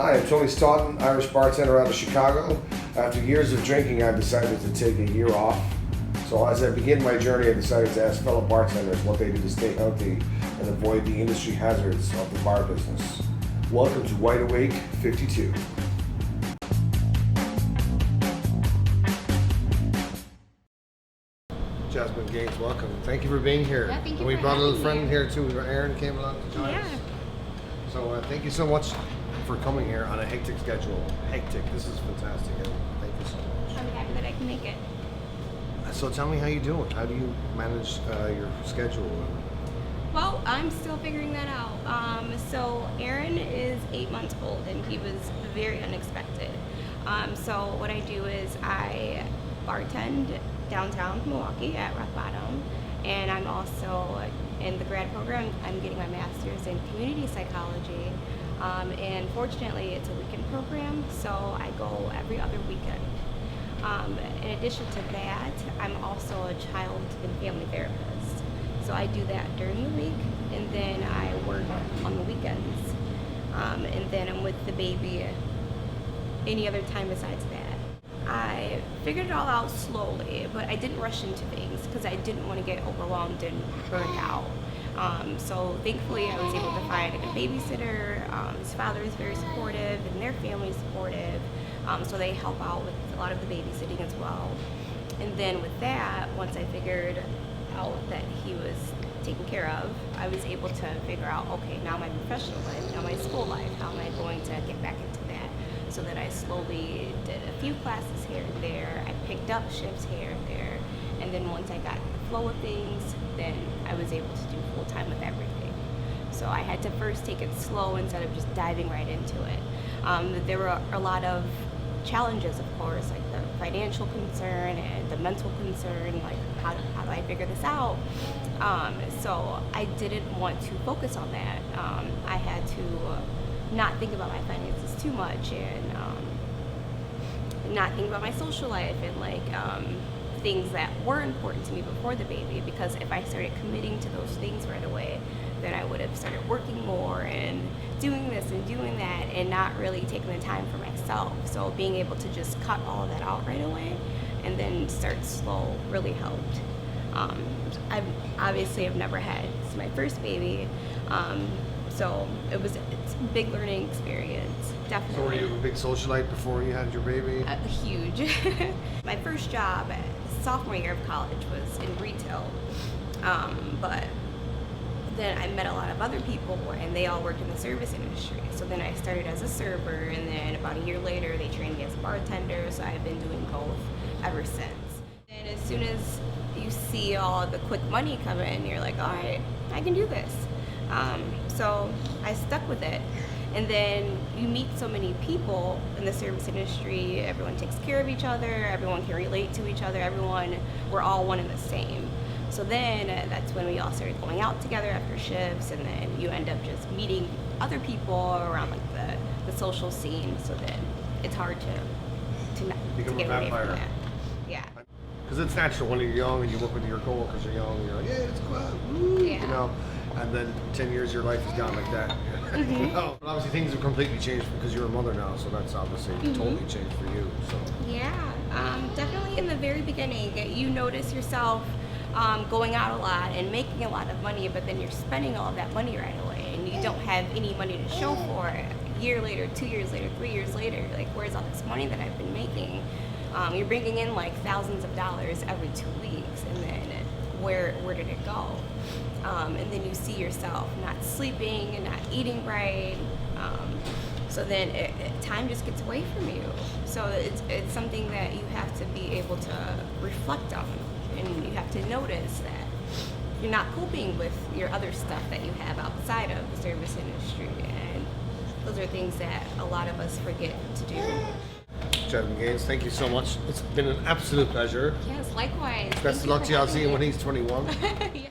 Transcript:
Hi, I'm Tony Staunton, Irish bartender out of Chicago. After years of drinking, I decided to take a year off. So as I begin my journey, I decided to ask fellow bartenders what they do to stay healthy and avoid the industry hazards of the bar business. Welcome to Wide Awake 52. Jasmine Gaines, welcome. Thank you for being here. Yeah, thank you and we for brought a little having friend me. here too. Aaron came along to join us. So thank you so much for coming here on a hectic schedule. Hectic. This is fantastic. And thank you so much. I'm happy that I can make it. So tell me how you doing. How do you manage your schedule? Well, I'm still figuring that out. So Aaron is 8 months old and he was very unexpected. So what I do is I bartend downtown Milwaukee at Rock Bottom, and I'm also in the grad program. I'm getting my master's in community psychology, and fortunately it's a weekend program, so I go every other weekend. In addition to that, I'm also a child and family therapist. So I do that during the week, and then I work on the weekends. And then I'm with the baby any other time besides that. I figured it all out slowly, but I didn't rush into things because I didn't want to get overwhelmed and burned out. So thankfully I was able to find a good babysitter. His father is very supportive and their family is supportive. So they help out with a lot of the babysitting as well. And then with that, once I figured out that he was taken care of, I was able to figure out, okay, now my professional life, now my school life, how am I going to get back into that? So that I slowly did a few classes here and there. I picked up shifts here and there. And then once I got the flow of things, then I was able to do full time with everything. So I had to first take it slow instead of just diving right into it. There were a lot of challenges, of course, like the financial concern and the mental concern, like how do I figure this out? So I didn't want to focus on that. I had to not think about my finances too much and not think about my social life and things that were important to me before the baby, because if I started committing to those things right away, then I would have started working more and doing this and doing that and not really taking the time for myself. So being able to just cut all of that out right away and then start slow really helped. I've never had, it's my first baby, so it's a big learning experience, definitely. So were you a big socialite before you had your baby? Huge. My first job, sophomore year of college, was in retail, but then I met a lot of other people and they all worked in the service industry. So then I started as a server, and then about a year later they trained me as a bartender, so I've been doing both ever since. And as soon as you see all the quick money come in, you're like, all right, I can do this. So I stuck with it. And then you meet so many people in the service industry. Everyone takes care of each other. Everyone can relate to each other. We're all one and the same. So then that's when we all started going out together after shifts, and then you end up just meeting other people around the social scene. So then it's hard to get away from that. Yeah. Because it's natural when you're young and you work with your coworkers, you're young, and you're like, yeah, let's go out. Woo, Yeah. You know, and then 10 years your life is gone like that. Mm-hmm. You know? But obviously things have completely changed because you're a mother now, so that's obviously totally changed for you. So Yeah, definitely in the very beginning, you notice yourself going out a lot and making a lot of money, but then you're spending all of that money right away and you don't have any money to show for it. A year later, 2 years later, 3 years later, like, where's all this money that I've been making? You're bringing in like thousands of dollars every 2 weeks, and then where did it go? And then you see yourself not sleeping and not eating right. So then time just gets away from you. So it's something that you have to be able to reflect on, and you have to notice that you're not coping with your other stuff that you have outside of the service industry, and those are things that a lot of us forget to do. Jasmine Gaines, thank you so much. It's been an absolute pleasure. Yes, likewise. Best of luck to you. I'll see you when he's 21. Yeah.